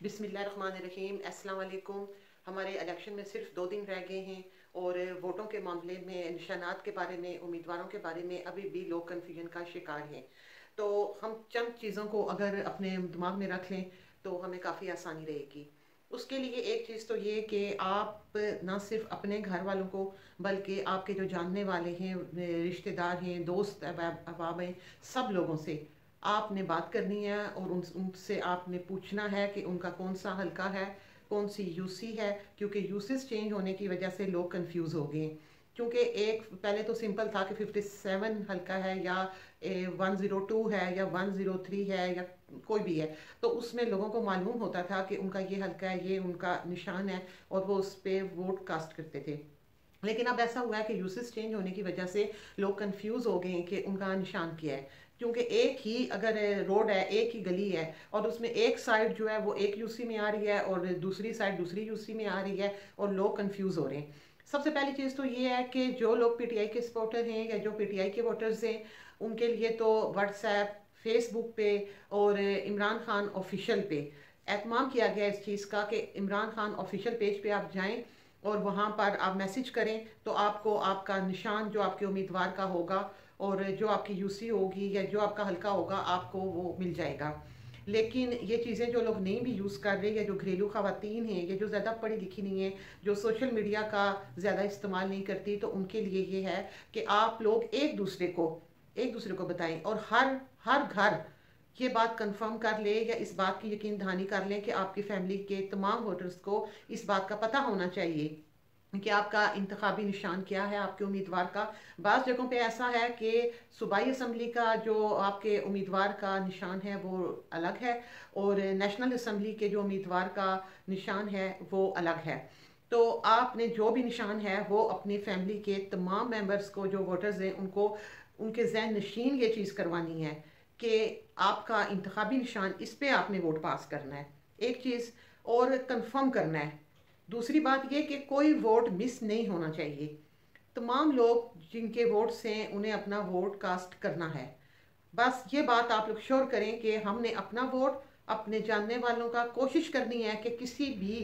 बिस्मिल्लाहिर्रहमानिर्रहीम, अस्सलाम वालेकुम। हमारे इलेक्शन में सिर्फ 2 दिन रह गए हैं और वोटों के मामले में, निशानात के बारे में, उम्मीदवारों के बारे में अभी भी लोग कन्फ्यूजन का शिकार हैं। तो हम चंद चीज़ों को अगर अपने दिमाग में रख लें तो हमें काफ़ी आसानी रहेगी। उसके लिए एक चीज़ तो ये कि आप ना सिर्फ अपने घर वालों को बल्कि आपके जो जानने वाले हैं, रिश्तेदार हैं, दोस्त अहबाब हैं, सब लोगों से आपने बात करनी है और उनसे आपने पूछना है कि उनका कौन सा हल्का है, कौन सी यूसी है, क्योंकि यूसीस चेंज होने की वजह से लोग कंफ्यूज हो गए। क्योंकि एक पहले तो सिंपल था कि 57 हल्का है या 102 है या 103 है या कोई भी है, तो उसमें लोगों को मालूम होता था कि उनका ये हल्का है, ये उनका निशान है और वो उस पर वोट कास्ट करते थे। लेकिन अब ऐसा हुआ है कि यूसेस चेंज होने की वजह से लोग कंफ्यूज हो गए हैं कि उनका निशान क्या है। क्योंकि एक ही अगर रोड है, एक ही गली है और उसमें एक साइड जो है वो एक यूसी में आ रही है और दूसरी साइड दूसरी यूसी में आ रही है और लोग कंफ्यूज हो रहे हैं। सबसे पहली चीज़ तो ये है कि जो लोग पीटीआई के सपोर्टर हैं या जो पीटीआई के वोटर्स हैं, उनके लिए तो व्हाट्सएप, फेसबुक पे और इमरान खान ऑफिशियल पे एहतमाम किया गया इस चीज़ का कि इमरान खान ऑफिशियल पेज पे आप जाएं और वहाँ पर आप मैसेज करें तो आपको आपका निशान जो आपके उम्मीदवार का होगा और जो आपकी यूसी होगी या जो आपका हल्का होगा आपको वो मिल जाएगा। लेकिन ये चीज़ें जो लोग नहीं भी यूज़ कर रहे या जो घरेलू ख़वातीन हैं या जो ज़्यादा पढ़ी लिखी नहीं है, जो सोशल मीडिया का ज़्यादा इस्तेमाल नहीं करती, तो उनके लिए ये है कि आप लोग एक दूसरे को बताएं और हर हर घर ये बात कंफर्म कर ले या इस बात की यकीन दहानी कर लें कि आपकी फैमिली के तमाम वोटर्स को इस बात का पता होना चाहिए कि आपका इंतखाबी निशान क्या है, आपके उम्मीदवार का। बाज़ जगहों पे ऐसा है कि सूबाई असम्बली का जो आपके उम्मीदवार का निशान है वो अलग है और नेशनल असम्बली के जो उम्मीदवार का निशान है वो अलग है। तो आपने जो भी निशान है वो अपनी फैमिली के तमाम मेंबर्स को, जो वोटर्स हैं, उनको उनके जहन नशीन ये चीज़ करवानी है कि आपका इंतखाबी निशान, इस पे आपने वोट पास करना है। एक चीज़ और कंफर्म करना है। दूसरी बात यह कि कोई वोट मिस नहीं होना चाहिए। तमाम लोग जिनके वोट्स हैं उन्हें अपना वोट कास्ट करना है। बस ये बात आप लोग श्योर करें कि हमने अपना वोट अपने जानने वालों का कोशिश करनी है कि किसी भी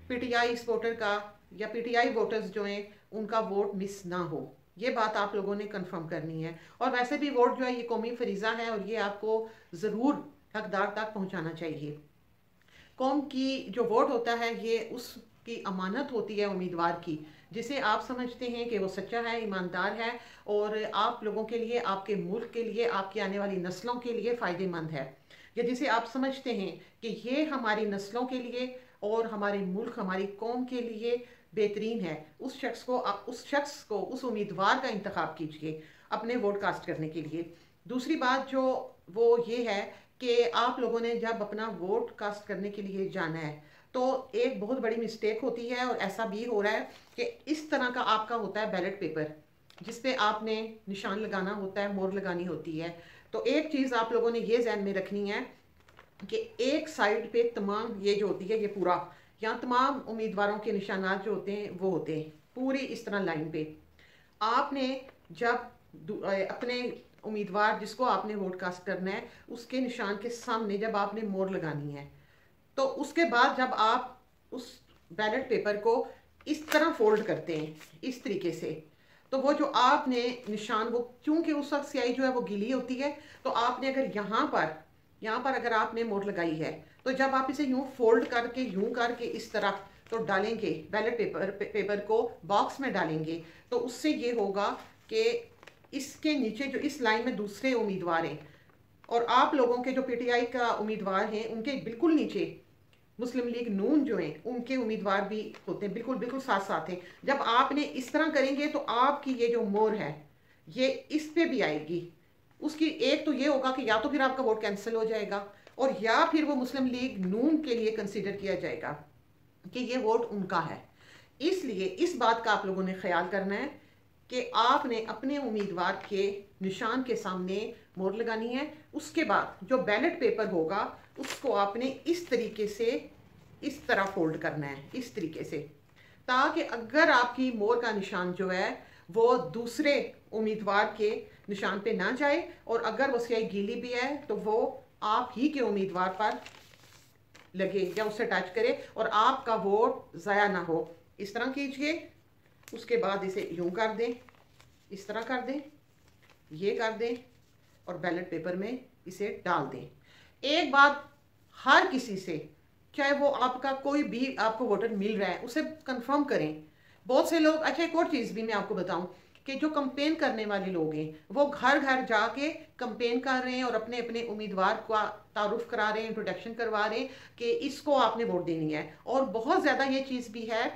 पीटीआई सपोर्टर का या पीटीआई वोटर्स जो हैं उनका वोट मिस ना हो। ये बात आप लोगों ने कंफर्म करनी है। और वैसे भी वोट जो है ये कौमी फरीज़ा है और ये आपको ज़रूर हकदार तक पहुंचाना चाहिए। कौम की जो वोट होता है ये उसकी अमानत होती है उम्मीदवार की, जिसे आप समझते हैं कि वो सच्चा है, ईमानदार है और आप लोगों के लिए, आपके मुल्क के लिए, आपकी आने वाली नस्लों के लिए फ़ायदेमंद है, या जिसे आप समझते हैं कि ये हमारी नस्लों के लिए और हमारे मुल्क, हमारी कौम के लिए बेहतरीन है, उस शख्स को उस उम्मीदवार का इंतखाब कीजिए अपने वोट कास्ट करने के लिए। दूसरी बात जो वो ये है कि आप लोगों ने जब अपना वोट कास्ट करने के लिए जाना है तो एक बहुत बड़ी मिस्टेक होती है और ऐसा भी हो रहा है कि इस तरह का आपका होता है बैलेट पेपर जिसपे आपने निशान लगाना होता है, मोहर लगानी होती है। तो एक चीज़ आप लोगों ने ये ध्यान में रखनी है कि एक साइड पे तमाम ये जो होती है ये पूरा, यहाँ तमाम उम्मीदवारों के निशानात जो होते हैं वो होते हैं पूरी इस तरह लाइन पे। आपने जब अपने उम्मीदवार जिसको आपने वोट कास्ट करना है उसके निशान के सामने जब आपने मोहर लगानी है, तो उसके बाद जब आप उस बैलेट पेपर को इस तरह फोल्ड करते हैं इस तरीके से, तो वो जो आपने निशान, वो क्योंकि उस वक्त स्याही जो है वो गीली होती है, तो आपने अगर यहाँ पर अगर आपने मोहर लगाई है तो जब आप इसे यूं करके इस तरफ तो डालेंगे बैलेट पेपर को बॉक्स में डालेंगे, तो उससे ये होगा कि इसके नीचे जो इस लाइन में दूसरे उम्मीदवार हैं और आप लोगों के जो पीटीआई का उम्मीदवार हैं उनके बिल्कुल नीचे मुस्लिम लीग नून जो हैं उनके उम्मीदवार भी होते हैं, बिल्कुल बिल्कुल साथ साथ हैं। जब आपने इस तरह करेंगे तो आपकी ये जो मोहर है ये इस पे भी आएगी। उसकी एक तो ये होगा कि या तो फिर आपका वोट कैंसिल हो जाएगा और या फिर वो मुस्लिम लीग नून के लिए कंसीडर किया जाएगा कि ये वोट उनका है। इसलिए इस बात का आप लोगों ने ख्याल करना है कि आपने अपने उम्मीदवार के निशान के सामने मोहर लगानी है। उसके बाद जो बैलेट पेपर होगा उसको आपने इस तरीके से इस तरह फोल्ड करना है, इस तरीके से, ताकि अगर आपकी मोहर का निशान जो है वो दूसरे उम्मीदवार के निशान पे ना जाए और अगर वो स्याही गीली भी है तो वो आप ही के उम्मीदवार पर लगे या उससे टच करे और आपका वोट ज़ाया ना हो। इस तरह कीजिए, उसके बाद इसे यूं कर दें, इस तरह कर दें, ये कर दें और बैलेट पेपर में इसे डाल दें। एक बात हर किसी से, चाहे वो आपका कोई भी आपको वोटर मिल रहा है, उसे कंफर्म करें। बहुत से लोग, अच्छा एक और चीज़ भी मैं आपको बताऊं कि जो कंपेन करने वाले लोग हैं वो घर घर जाके कंपेन कर रहे हैं और अपने अपने उम्मीदवार का तारुफ करा रहे हैं, इंट्रोडक्शन करवा रहे हैं कि इसको आपने वोट देनी है। और बहुत ज़्यादा ये चीज़ भी है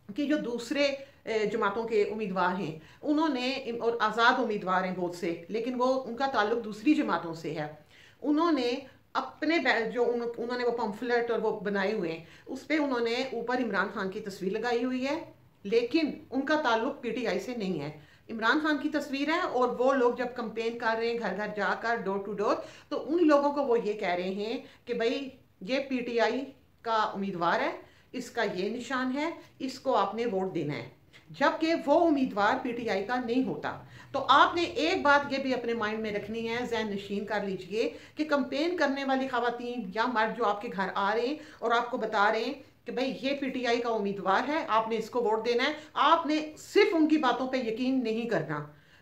कि जो दूसरे जमातों के उम्मीदवार हैं उन्होंने, और आज़ाद उम्मीदवार हैं बहुत से, लेकिन वो उनका ताल्लुक दूसरी जमातों से है, उन्होंने अपने जो उन्होंने वो पम्फलेट और वो बनाए हुए हैं उस पर उन्होंने ऊपर इमरान खान की तस्वीर लगाई हुई है, लेकिन उनका ताल्लुक पीटीआई से नहीं है। इमरान खान की तस्वीर है और वो लोग जब कंपेन कर रहे हैं घर घर जाकर, डोर टू डोर, तो उन लोगों को वो ये कह रहे हैं कि भाई ये पीटीआई का उम्मीदवार है, इसका ये निशान है, इसको आपने वोट देना है, जबकि वो उम्मीदवार पीटीआई का नहीं होता। तो आपने एक बात ये भी अपने माइंड में रखनी है, ज़हन नशीन कर लीजिए कि कंपेन करने वाली खवातीन या मर्द जो आपके घर आ रहे हैं और आपको बता रहे हैं कि भाई ये पीटीआई का उम्मीदवार है, आपने इसको वोट देना है, आपने सिर्फ उनकी बातों पे यकीन नहीं करना,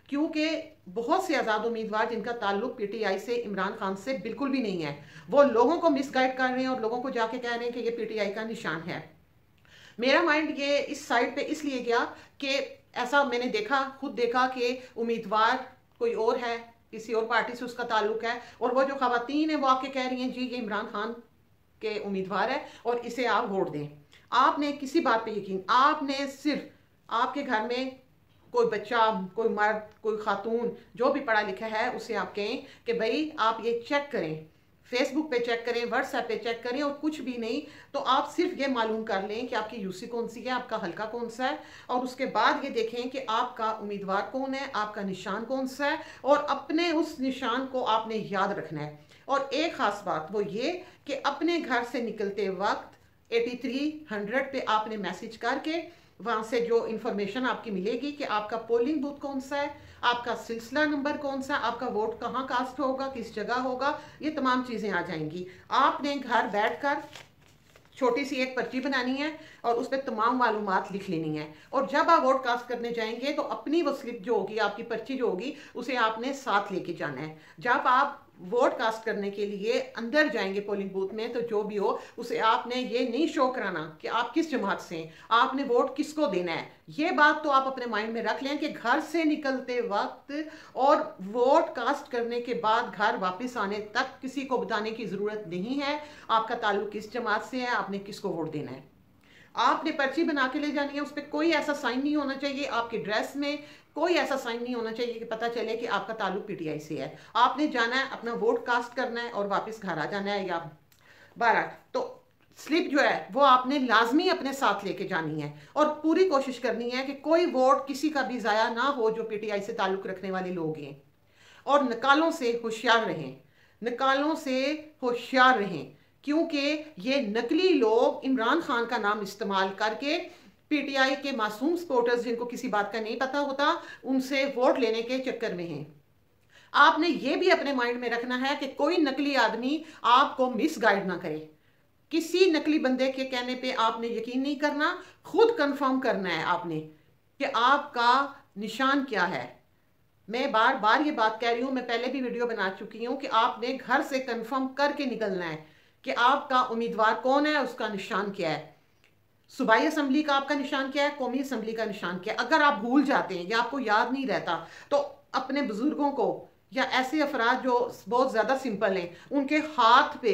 क्योंकि बहुत से आज़ाद उम्मीदवार जिनका ताल्लुक पीटीआई से, इमरान खान से बिल्कुल भी नहीं है, वो लोगों को मिसगाइड कर रहे हैं और लोगों को जाके कह रहे हैं कि ये पीटीआई का निशान है। मेरा माइंड ये इस साइड पे इसलिए गया कि ऐसा मैंने देखा, खुद देखा कि उम्मीदवार कोई और है, किसी और पार्टी से उसका ताल्लुक है, और वो जो खवातीन है वो आके कह रही हैं जी ये इमरान खान के उम्मीदवार है और इसे आप वोट दें। आपने किसी बात पे यकीन, आपने सिर्फ आपके घर में कोई बच्चा, कोई मर्द, कोई खातून जो भी पढ़ा लिखा है उसे आप कहें कि भाई आप ये चेक करें, फेसबुक पे चेक करें, व्हाट्सएप पे चेक करें, और कुछ भी नहीं तो आप सिर्फ ये मालूम कर लें कि आपकी यूसी कौन सी है, आपका हल्का कौन सा है, और उसके बाद ये देखें कि आपका उम्मीदवार कौन है, आपका निशान कौन सा है, और अपने उस निशान को आपने याद रखना है। और एक खास बात वो ये कि अपने घर से निकलते वक्त 8300 पे आपने मैसेज करके वहां से जो इंफॉर्मेशन आपकी मिलेगी कि आपका पोलिंग बूथ कौन सा है, आपका सिलसिला नंबर कौन सा, आपका वोट कहाँ कास्ट होगा, किस जगह होगा, ये तमाम चीज़ें आ जाएंगी। आपने घर बैठकर छोटी सी एक पर्ची बनानी है और उस पर तमाम मालूमात लिख लेनी है, और जब आप वोट कास्ट करने जाएंगे तो अपनी वो स्लिप जो होगी, आपकी पर्ची जो होगी, उसे आपने साथ लेके जाना है। जब आप वोट कास्ट करने के लिए अंदर जाएंगे पोलिंग बूथ में, तो जो भी हो उसे आपने ये नहीं शो कराना कि आप किस जमात से हैं, आपने वोट किसको देना है। ये बात तो आप अपने माइंड में रख लें कि घर से निकलते वक्त और वोट कास्ट करने के बाद घर वापस आने तक किसी को बताने की ज़रूरत नहीं है आपका ताल्लुक किस जमात से है, आपने किसको वोट देना है। आपने पर्ची बना के ले जानी है, उस पर कोई ऐसा साइन नहीं होना चाहिए, आपके ड्रेस में कोई ऐसा साइन नहीं होना चाहिए कि पता चले कि आपका ताल्लुक पीटीआई से है। आपने जाना है, अपना वोट कास्ट करना है और वापस घर आ जाना है। या 12 तो स्लिप जो है वो आपने लाजमी अपने साथ लेके जानी है, और पूरी कोशिश करनी है कि कोई वोट किसी का भी ज़ाया ना हो जो पीटीआई से ताल्लुक रखने वाले लोग हैं। और निकालों से होशियार रहें, निकालों से होशियार रहें, क्योंकि ये नकली लोग इमरान खान का नाम इस्तेमाल करके पीटीआई के मासूम सपोर्टर्स जिनको किसी बात का नहीं पता होता उनसे वोट लेने के चक्कर में हैं। आपने ये भी अपने माइंड में रखना है कि कोई नकली आदमी आपको मिसगाइड ना करे। किसी नकली बंदे के कहने पे आपने यकीन नहीं करना, खुद कंफर्म करना है आपने कि आपका निशान क्या है। मैं बार बार ये बात कह रही हूँ, मैं पहले भी वीडियो बना चुकी हूँ कि आपने घर से कंफर्म करके निकलना है कि आपका उम्मीदवार कौन है, उसका निशान क्या है, सूबाई असम्बली का आपका निशान क्या है, कौमी असम्बली का निशान क्या है। अगर आप भूल जाते हैं या आपको याद नहीं रहता तो अपने बुजुर्गों को या ऐसे अफराद जो बहुत ज़्यादा सिंपल हैं उनके हाथ पे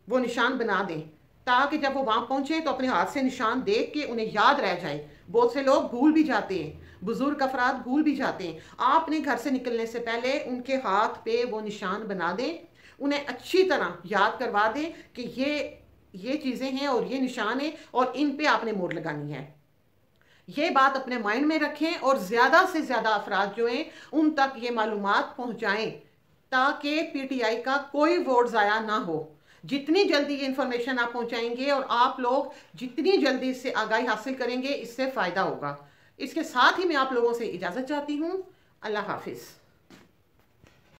वो निशान बना दें, ताकि जब वो वहाँ पहुँचे तो अपने हाथ से निशान देख के उन्हें याद रह जाए। बहुत से लोग भूल भी जाते हैं, बुजुर्ग अफराद भूल भी जाते हैं। आपने घर से निकलने से पहले उनके हाथ पे वो निशान बना दें, उन्हें अच्छी तरह याद करवा दें कि ये चीज़ें हैं और ये निशान है और इन पे आपने मोहर लगानी है। ये बात अपने माइंड में रखें और ज़्यादा से ज़्यादा अफराद जो हैं उन तक ये मालूमात पहुँचाएँ, ताकि पीटीआई का कोई वोट ज़ाया ना हो। जितनी जल्दी ये इंफॉर्मेशन आप पहुँचाएंगे और आप लोग जितनी जल्दी इससे आगाही हासिल करेंगे, इससे फ़ायदा होगा। इसके साथ ही मैं आप लोगों से इजाज़त चाहती हूँ। अल्लाह हाफिज़।